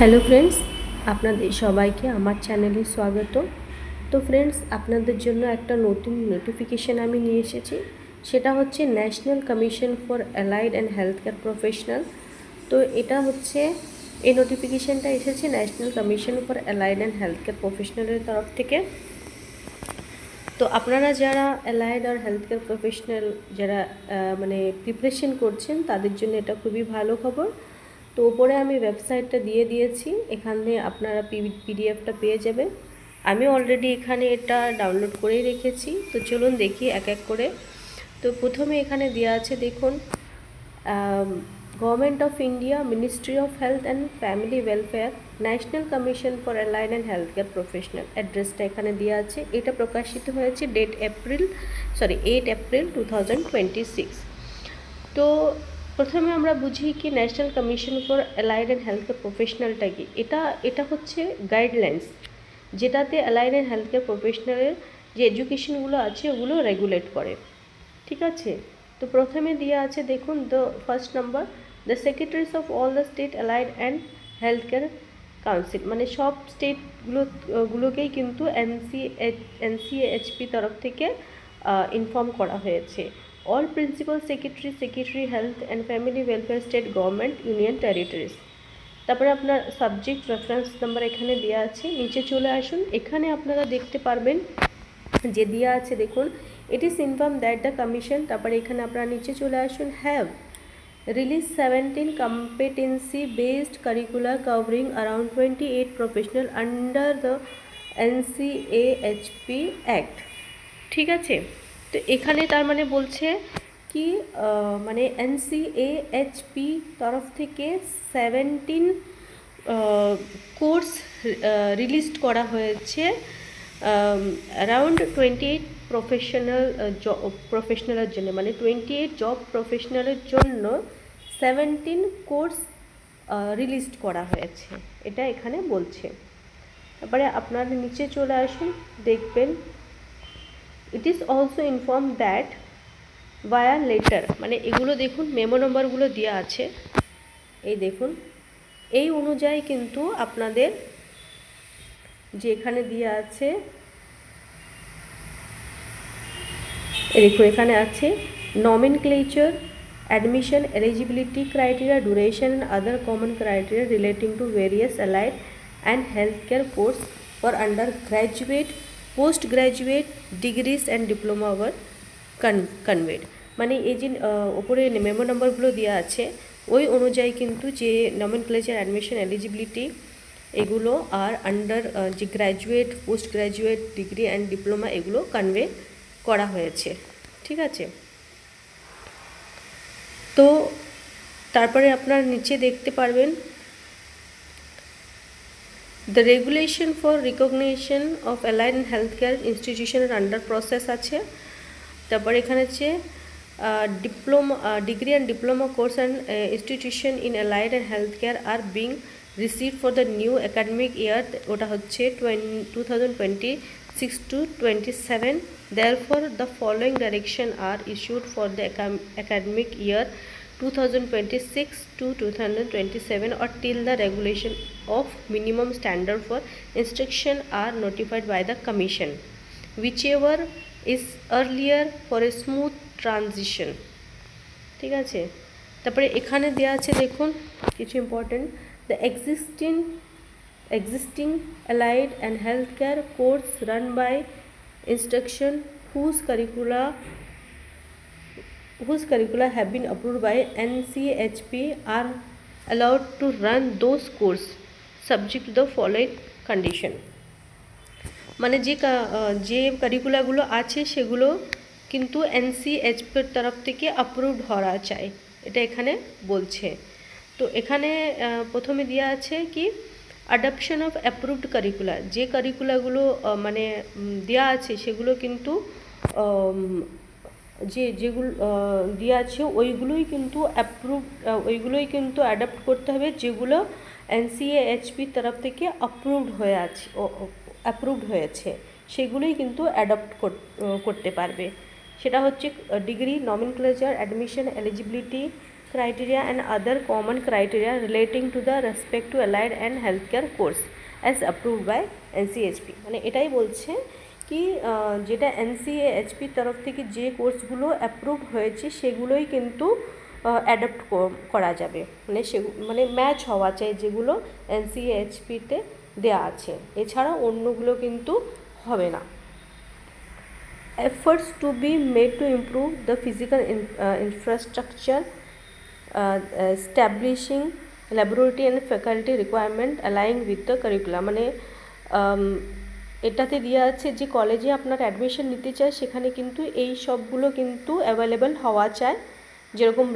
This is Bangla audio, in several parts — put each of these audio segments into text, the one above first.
হ্যালো ফ্রেন্ডস, আপনাদের সবাইকে আমার চ্যানেলে স্বাগত। তো ফ্রেন্ডস, আপনাদের জন্য একটা নতুন নোটিফিকেশান আমি নিয়ে এসেছি। সেটা হচ্ছে national commission for allied and health care professional. তো এটা হচ্ছে এই নোটিফিকেশানটা এসেছে national commission for allied and health care প্রফেশনালের তরফ থেকে। তো আপনারা যারা অ্যালাইড আর হেলথ কেয়ার প্রফেশনাল যারা মানে প্রিপারেশন করছেন, তাদের জন্য এটা খুবই ভালো খবর। তো ওপরে আমি ওয়েবসাইটটা দিয়ে দিয়েছি, এখানে আপনারা পিডিএফটা পেয়ে যাবেন। আমি অলরেডি এখানে এটা ডাউনলোড করেই রেখেছি। তো চলুন দেখি এক এক করে। তো প্রথমে এখানে দেওয়া আছে, দেখুন, government of India, ministry of health and family welfare, national commission for allied and health care professional. অ্যাড্রেসটা এখানে দেওয়া আছে। এটা প্রকাশিত হয়েছে 8 এপ্রিল 2026। তো প্রথমে আমরা বুঝি কি national commission for allied and health care প্রফেশনালটা কি। এটা হচ্ছে গাইডলাইন্স, যেটাতে অ্যালাইড অ্যান্ড হেলথ কেয়ার প্রফেশনালের যে এডুকেশনগুলো আছে ওগুলো রেগুলেট করে। ঠিক আছে। তো প্রথমে দেওয়া আছে, দেখুন, first number, the secretaries of all the state allied and health care council, মানে সব স্টেটগুলোকেই কিন্তু এনসিএইচপি তরফ থেকে ইনফর্ম করা হয়েছে। All principal secretary health and family welfare state government union territories. তারপরে আপনার সাবজেক্ট রেফারেন্স নাম্বার এখানে দেওয়া আছে। নিচে চলে আসুন, এখানে আপনারা দেখতে পারবেন যে দেওয়া আছে, দেখুন, it is inform that the commission, তারপরে এখানে আপনারা নিচে চলে আসুন, have released 17 competency based curricula covering around 28 professional under the NCAHP Act। ঠিক আছে। তো এখানে তার মানে বলছে কি, মানে NCAHP তরফ থেকে 17 কোর্স রিলিজ করা হয়েছে অ্যারাউন্ড 28 প্রফেশনালের জন্য, মানে 28 জব প্রফেশনালের জন্য 17 কোর্স রিলিজ করা হয়েছে, এটা এখানে বলছে। তারপরে আপনার নিচে চলে আসুন, দেখবেন, it is also inform that via letter, মানে এগুলো দেখুন মেমো নম্বরগুলো দেওয়া আছে, এই দেখুন, এই অনুযায়ী কিন্তু আপনাদের যে এখানে দেওয়া আছে, দেখুন এখানে আছে nomenclature, admission, eligibility criteria, duration and other common criteria relating to various allied and healthcare course for undergraduate, postgraduate degrees and diploma were conveyed। মানে এই যে ওপরে মেমো নম্বরগুলো দেওয়া আছে ওই অনুযায়ী কিন্তু যে nomenclature, admission, eligibility এগুলো আর আন্ডার যে graduate, post graduate, degree and diploma এগুলো কনভে করা হয়েছে। ঠিক আছে। তো তারপরে আপনার নিচে দেখতে পারবেন the regulation for recognition of allied and health care ইনস্টিটিউশনের আন্ডার প্রসেস আছে। তারপরে এখানে হচ্ছে diploma, degree and diploma course and institution in allied and health care are being received for the new academic year, ওটা হচ্ছে 2026 to 27। Therefore, the following direction are issued for the academic year 2026 to 2027 or till the regulation of minimum standard for instruction are notified by the commission, whichever is earlier for a smooth transition। ঠিক আছে। তারপরে এখানে দেওয়া আছে, দেখুন কিছু important, the existing allied and healthcare course run by instruction whose curricula have been approved by NCHP are allowed to run those course subject to the following condition। মানে যে কারিকুলাগুলো আছে সেগুলো কিন্তু NCHPর তরফ থেকে অ্যাপ্রুভড হওয়া চাই, এটা এখানে বলছে। তো এখানে প্রথমে দেওয়া আছে কি, অ্যাডপশন অফ অ্যাপ্রুভড কারিকুলা, যে কারিকুলাগুলো মানে দেওয়া আছে সেগুলো কিন্তু যেগুলো দেওয়া আছে ওইগুলোই কিন্তু ওইগুলোই কিন্তু অ্যাডপ্ট করতে হবে, যেগুলো NCAHPর তরফ থেকে অ্যাপ্রুভড হয়েছে সেগুলোই কিন্তু অ্যাডপ্ট করতে পারবে। সেটা হচ্ছে degree, nomenclature, admission, eligibility, criteria and other common criteria relating to the respect to allied and healthcare course as approved by NCHP। মানে এটাই বলছে কি যেটা NCHP তরফ থেকে যে কোর্সগুলো অ্যাপ্রুভ হয়েছে সেগুলোই কিন্তু অ্যাডপ্ট করা যাবে, মানে ম্যাচ হওয়া চাই যেগুলো NCHPতে দেওয়া আছে, এছাড়া অন্যগুলো কিন্তু হবে না। Efforts to be made to improve the physical infrastructure, establishing laboratory and faculty requirement aligning with the curriculum। মানে এটাতে দেওয়া আছে যে কলেজে আপনার অ্যাডমিশন নিতে চায় সেখানে কিন্তু এই সবগুলো কিন্তু অ্যাভেলেবেল হওয়া চায়, যেরকম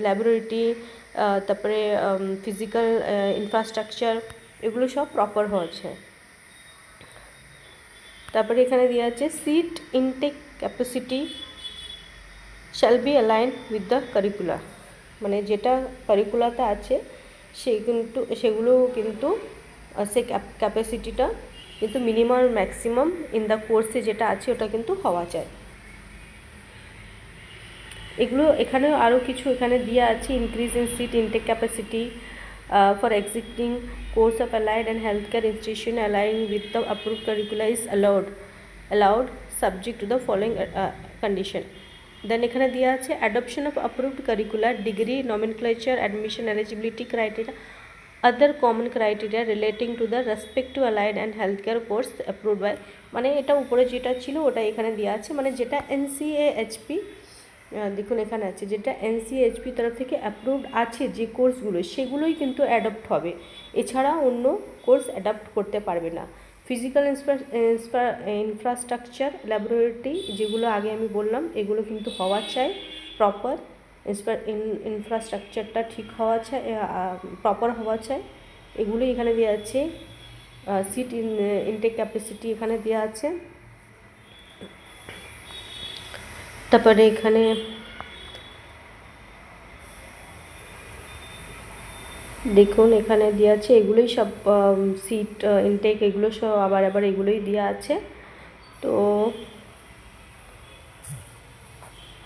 ল্যাবরেটরি তারপরে ফিজিক্যাল ইনফ্রাস্ট্রাকচার এগুলো সব প্রপার হওয়া চায়। তারপরে এখানে দেওয়া আছে seat intake capacity shall be align with the curricular. মানে যেটা কারিকুলাতে আছে সেগুলো কিন্তু সেই ক্যাপাসিটিটা কিন্তু মিনিমাম ম্যাক্সিমাম ইন দ্য কোর্সে যেটা আছে ওটা কিন্তু হওয়া চাই। এগুলো এখানে আরও কিছু এখানে দেওয়া আছে, increase in seat intake capacity for existing course of allied and healthcare institution aligning with the approved curricula is allowed subject to the following condition। then এখানে দেওয়া আছে adoption of approved curricular degree nomenclature admission eligibility criteria other common criteria relating to the respective allied and healthcare course approved by। মানে এটা উপরে যেটা ছিল ওটা এখানে দেওয়া আছে, মানে যেটা NCHP দেখুন এখানে আছে যেটা NCHP তরফ থেকে অ্যাপ্রুভড আছে যে কোর্সগুলো সেগুলোই কিন্তু অ্যাডপ্ট হবে, এছাড়া অন্য কোর্স অ্যাডপ্ট করতে পারবে না। ফিজিক্যাল ইনফ্রাস্ট্রাকচার ল্যাবরেটরি যেগুলো আগে আমি বললাম এগুলো কিন্তু হওয়া চাই, প্রপার ইনফ্রাস্ট্রাকচারটা ঠিক হওয়া চাই, প্রপার হওয়া চাই, এগুলোই এখানে দেওয়া আছে। সিট ইনটেক ক্যাপাসিটি এখানে দেওয়া আছে। তারপরে এখানে দেখুন এখানে দেওয়া আছে এগুলোই সব সিট ইনটেক এগুলো সব আবার এগুলোই দেওয়া আছে। তো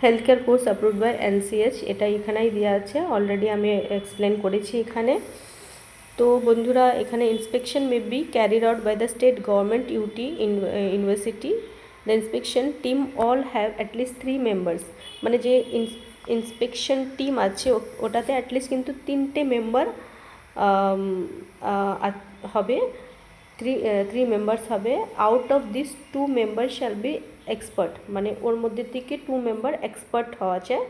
health care course approved by NCH এটা এখানেই দেওয়া আছে, অলরেডি আমি এক্সপ্লেন করেছি এখানে। তো বন্ধুরা এখানে inspection may be carried out by the state government university. The inspection team all have at least 3 members. মানে যে ইন্সপেকশন টিম আছে ওটাতে অ্যাটলিস্ট কিন্তু 3টে মেম্বার হবে, 3 মেম্বার্স হবে। Out of this 2 member shall be expert. মানে ওর মধ্যে থেকে 2 মেম্বার এক্সপার্ট হওয়া চাই,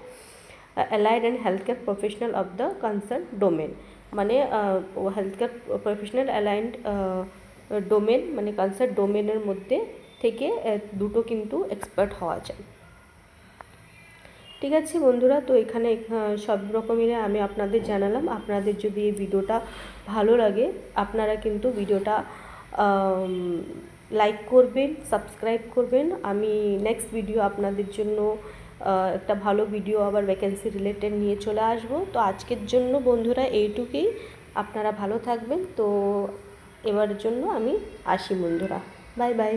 allied and health care professional of the concern domain. মানে health care professional aligned domain মানে কনসার্ন ডোমেনের মধ্যে থেকে 2টো কিন্তু এক্সপার্ট হওয়া চাই। ঠিক আছে বন্ধুরা, তো এখানে সব রকমের আমি আপনাদের জানালাম। আপনাদের যদি এই ভিডিওটা ভালো লাগে আপনারা কিন্তু ভিডিওটা লাইক করবেন, সাবস্ক্রাইব করবেন। আমি নেক্সট ভিডিও আপনাদের জন্য একটা ভালো ভিডিও আবার ভ্যাকেন্সি রিলেটেড নিয়ে চলে আসব। তো আজকের জন্য বন্ধুরা এইটুকুই, আপনারা ভালো থাকবেন। তো এবারের জন্য আমি আসি বন্ধুরা, বাই বাই।